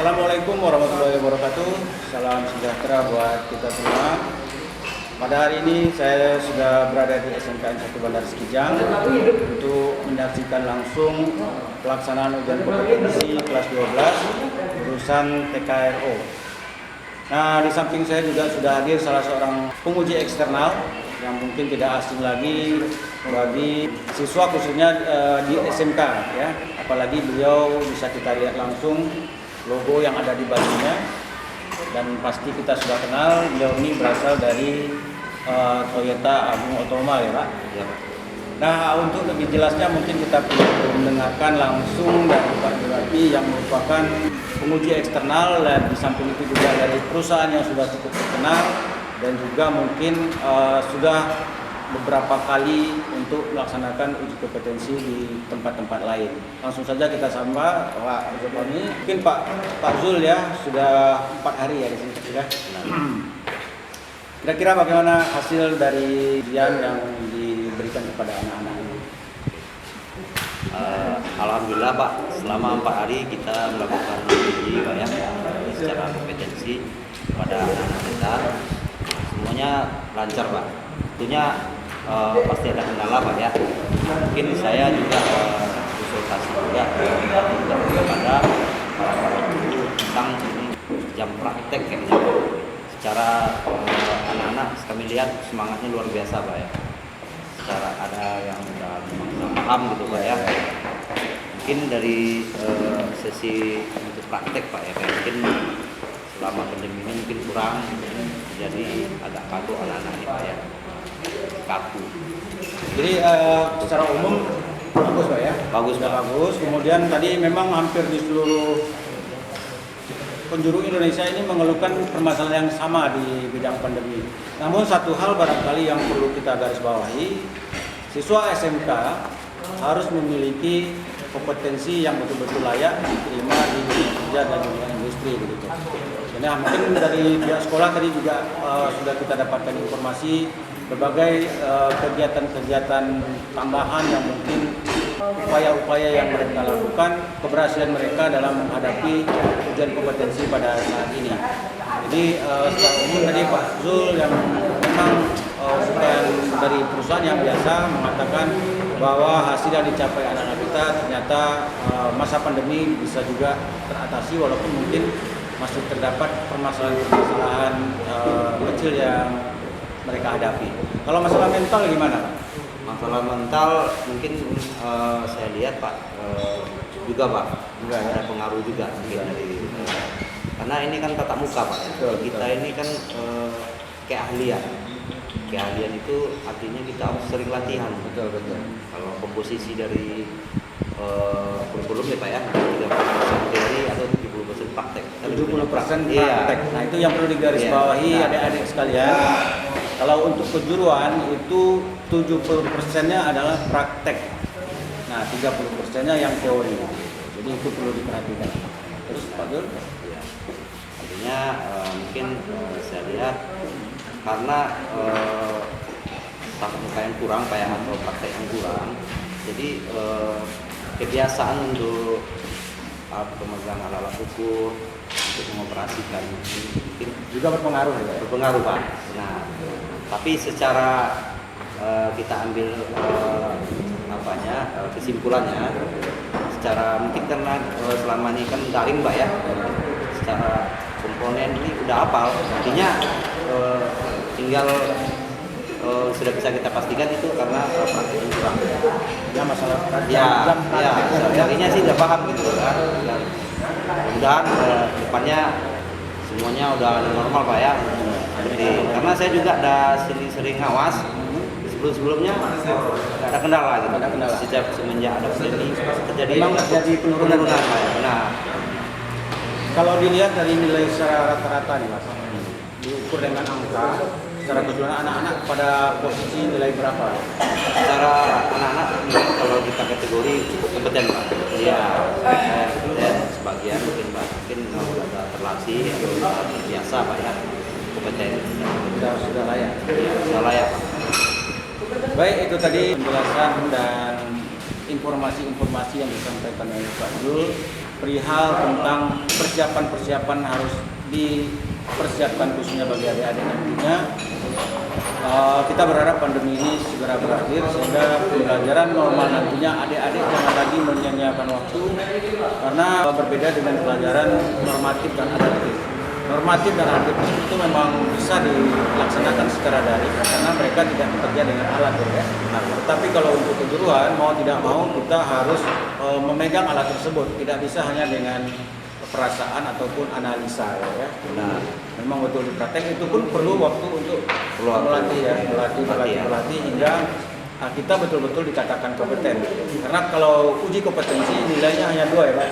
Assalamualaikum warahmatullahi wabarakatuh. Salam sejahtera buat kita semua. Pada hari ini saya sudah berada di SMKN 1 Bandar Sekijang untuk menyaksikan langsung pelaksanaan ujian kompetensi kelas 12 jurusan TKRO. Nah, di samping saya juga sudah hadir salah seorang penguji eksternal yang mungkin tidak asing lagi bagi siswa khususnya di SMK ya. Apalagi beliau bisa kita lihat langsung logo yang ada di bajunya, dan pasti kita sudah kenal beliau ini berasal dari Toyota Agung Otoma ya Pak. Ya. Nah, untuk lebih jelasnya mungkin kita perlu mendengarkan langsung dari Pak Jurati yang merupakan penguji eksternal, dan di samping itu juga dari perusahaan yang sudah cukup terkenal dan juga mungkin sudah beberapa kali untuk melaksanakan uji kompetensi di tempat-tempat lain. Langsung saja kita sapa Pak Zul. Mungkin Pak Zul ya sudah 4 hari ya di sini sudah. Kira-kira bagaimana hasil dari ujian yang diberikan kepada anak-anak ini? Alhamdulillah Pak, selama 4 hari kita melakukan uji Pak ya, secara kompetensi pada anak-anak kita. Semuanya lancar Pak. Tentunya pasti ada kendala Pak ya. Mungkin saya juga konsultasi juga kepada para guru tentang jam praktek kayaknya. Secara anak-anak kami lihat semangatnya luar biasa Pak ya. Secara ada yang sudah paham gitu Pak ya. Mungkin dari sesi untuk praktek Pak ya, mungkin selama pandemi ini mungkin kurang, jadi agak kaku anak-anak ini Pak ya. Kaku. Jadi secara umum bagus Pak ya? Bagus Pak. Bagus. Kemudian tadi memang hampir di seluruh penjuru Indonesia ini mengeluhkan permasalahan yang sama di bidang pandemi. Namun satu hal barangkali yang perlu kita garis bawahi, siswa SMK harus memiliki kompetensi yang betul-betul layak diterima di kerja dan dunia industri gitu. Nah, mungkin dari pihak sekolah tadi juga sudah kita dapatkan informasi berbagai kegiatan-kegiatan tambahan yang mungkin upaya-upaya yang mereka lakukan, keberhasilan mereka dalam menghadapi ujian kompetensi pada saat ini. Jadi secara umum tadi Pak Zul yang memang bukan dari perusahaan yang biasa mengatakan bahwa hasil yang dicapai anak-anak kita ternyata masa pandemi bisa juga teratasi, walaupun mungkin masih terdapat permasalahan-permasalahan kecil yang mereka hadapi. Kalau masalah mental gimana Pak? Masalah mental mungkin saya lihat Pak juga Pak, ada pengaruh juga mungkin dari karena ini kan tatap muka Pak. Betul. Kita ini kan keahlian itu artinya kita harus sering latihan. Betul. Kalau komposisi dari kurikulum ya Pak ya, 30% teori atau 70% praktek. 70% praktek. Iya. Nah, itu yang perlu digarisbawahi adik-adik sekalian. Kalau untuk kejuruan itu 70%-nya adalah praktek. Nah, 30%-nya yang teori. Jadi itu perlu diperhatikan. Terus Pak Dur? Ya. Artinya mungkin saya lihat karena tatap muka yang kurang Pak ya, atau praktek yang kurang. Jadi kebiasaan untuk pemegang alat-alat ukur untuk mengoperasikan mungkin Juga berpengaruh ya? berpengaruh Pak. Nah, tapi secara kita ambil kesimpulannya, secara mungkin karena selama ini kan daring Pak ya, secara komponen ini udah hafal, artinya tinggal sudah bisa kita pastikan itu karena praktek yang kurang. Ya masalah Darinya sih udah paham gitu kan. Dan mudah-mudahan depannya semuanya udah normal Pak ya. Karena saya juga ada sering ngawas sebelumnya nggak ada kendala gitu. Ada kendala. Sejak semenjak ada pandemi terjadi Memang terjadi penurunan Pak ya. Nah, kalau dilihat dari nilai secara rata-rata nih Mas, diukur dengan angka, secara keseluruhan anak-anak pada posisi nilai berapa? secara anak-anak mungkin kalau kita kategori cukup kompeten Pak. Iya, kompeten sebagian mungkin Pak, mungkin kalau sudah terlatih atau sudah terbiasa Pak ya, kompeten. Sudah layak. Iya, sudah layak Pak. Baik, itu tadi penjelasan dan informasi-informasi yang disampaikan oleh Pak Zul perihal tentang persiapan-persiapan harus dipersiapkan khususnya bagi adik-adik nantinya. Kita berharap pandemi ini segera berakhir sehingga pembelajaran normal nantinya adik-adik jangan lagi menyia-nyiakan waktu, karena berbeda dengan pelajaran normatif dan adaptif. Normatif dan adaptif itu memang bisa dilaksanakan secara daring karena mereka tidak bekerja dengan alat ya. Nah, tapi kalau untuk kejuruan mau tidak mau kita harus memegang alat tersebut, tidak bisa hanya dengan perasaan ataupun analisa ya. Nah, memang betul praktek itu pun perlu waktu untuk melatih hingga kita betul-betul dikatakan kompeten. Karena kalau uji kompetensi nilainya hanya 2 ya Pak.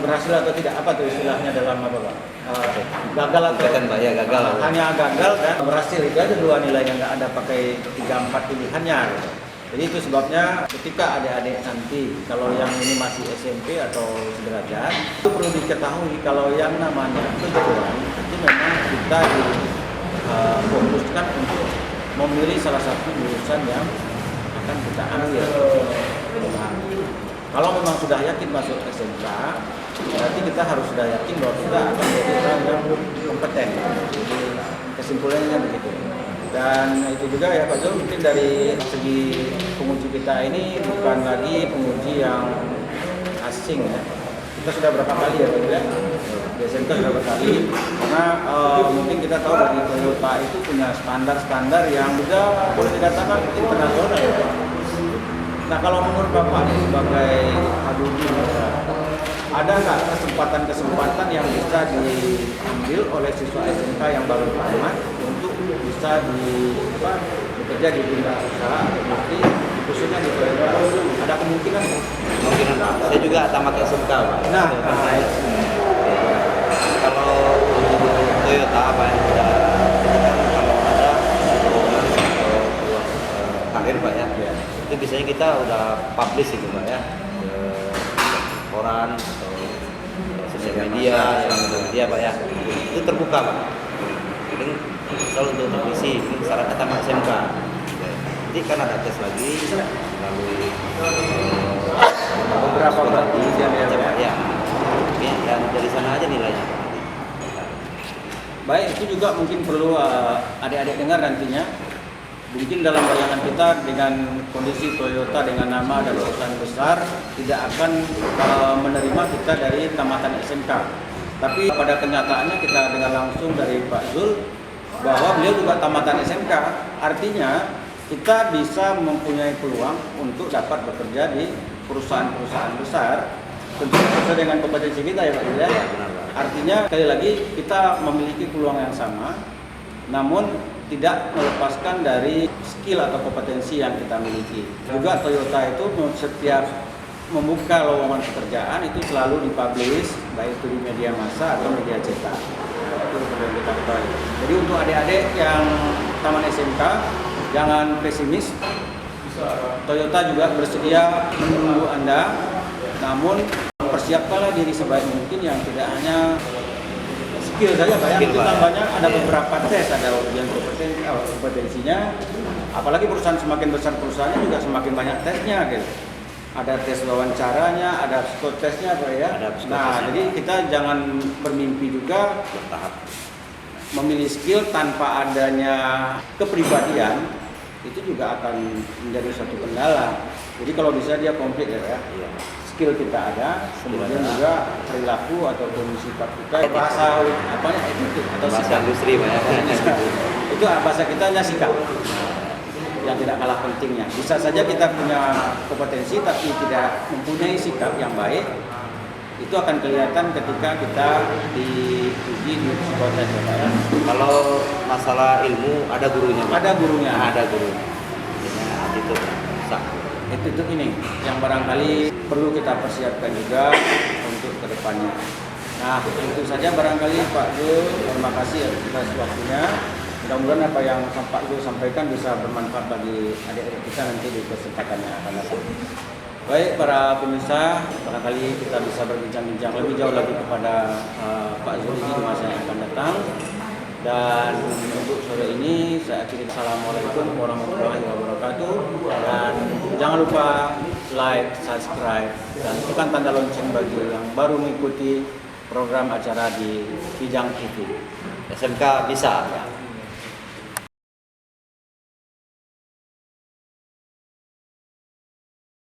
Berhasil atau tidak, apa tuh istilahnya dalam apa Pak? Gagal atau kan Pak ya, gagal. Hanya gagal kan, berhasil itu aja 2 nilainya, nggak ada pakai 3-4 pilihannya. Gitu. Jadi itu sebabnya ketika adik-adik nanti kalau yang ini masih SMP atau sederajat, itu perlu diketahui kalau yang namanya kejuruan itu memang kita fokuskan untuk memilih salah satu jurusan yang akan kita ambil. Nah, kalau memang sudah yakin masuk SMK, berarti kita harus sudah yakin bahwa kita akan menjadi orang yang kompeten. Jadi kesimpulannya begitu. Dan itu juga ya Pak Zul, mungkin dari segi penguji kita ini bukan lagi penguji yang asing ya. Kita sudah berapa kali ya Pak Zul ya? Di SMK sudah berkali, karena mungkin kita tahu dari Toyota itu punya standar-standar yang juga boleh dikatakan internasional ya Pak. Nah kalau menurut Bapak sebagai Hadudi, ada nggak kesempatan-kesempatan yang bisa diambil oleh siswa SMK yang baru tamat untuk bisa bekerja di dunia usaha industri khususnya di Toyota? Ada kemungkinan? Kemungkinan Pak. Saya juga tamat SMK Pak. Nah, kalau Toyota Pak ya, kalau ada karir Pak ya, itu biasanya kita udah publish itu Pak ya, ke koran atau sosial media, dia Pak ya, itu terbuka Pak. Jadi selalu untuk terisi, syaratnya tamat SMK. Jadi kan ada tes lagi melalui beberapa penelitian ya. Dan dari sana aja nilainya. Baik, itu juga mungkin perlu adik-adik dengar nantinya. Mungkin dalam bayangan kita dengan kondisi Toyota dengan nama dan perusahaan besar tidak akan menerima kita dari tamatan SMK. Tapi pada kenyataannya kita dengar langsung dari Pak Zul bahwa beliau juga tamatan SMK. Artinya kita bisa mempunyai peluang untuk dapat bekerja di perusahaan-perusahaan besar. Tentunya sesuai dengan kompetensi kita ya Pak Zul ya. Artinya sekali lagi kita memiliki peluang yang sama, namun tidak melepaskan dari skill atau kompetensi yang kita miliki. Juga Toyota itu setiap membuka lowongan pekerjaan itu selalu dipublish, baik itu di media massa atau media cetak. Itu perlu kita ketahui. Jadi untuk adik-adik yang taman SMK, jangan pesimis. Toyota juga bersedia menunggu Anda, namun persiapkanlah diri sebaik mungkin yang tidak hanya skill saja Pak ya, kita banyak ada beberapa tes, ada ujian kompetensinya, apalagi perusahaan semakin besar perusahaannya juga semakin banyak tesnya gitu. Ada tes wawancaranya, ada psikotesnya Pak ya. Nah, jadi kita jangan bermimpi juga bertahap memilih skill tanpa adanya kepribadian, itu juga akan menjadi suatu kendala. Jadi kalau bisa dia komplit ya. Skill kita ada, kemudian juga perilaku ataupun sifat kita, bahasa attitude atau bahasa industri banyak. Itu bahasa kita hanya sikap yang tidak kalah pentingnya. Bisa saja kita punya kompetensi tapi tidak mempunyai sikap yang baik, itu akan kelihatan ketika kita diuji di psikotes ya. Kalau masalah ilmu ada gurunya Pak? Ada gurunya. Ada gurunya. Itu Itu ini yang barangkali perlu kita persiapkan juga untuk kedepannya. Nah, itu saja barangkali Pak Zul. Terima kasih atas waktunya. Mudah-mudahan apa yang Pak Zul sampaikan bisa bermanfaat bagi adik-adik kita nanti di kesempatan yang akan datang. Baik para pemirsa, barangkali kita bisa berbincang-bincang lebih jauh lagi kepada Pak Zul ini di masa yang akan datang. Dan untuk sore ini saya akhiri. Assalamualaikum warahmatullahi wabarakatuh. Dan jangan lupa like, subscribe, dan tekan tanda lonceng bagi yang baru mengikuti program acara di Kijang TV. SMK bisa.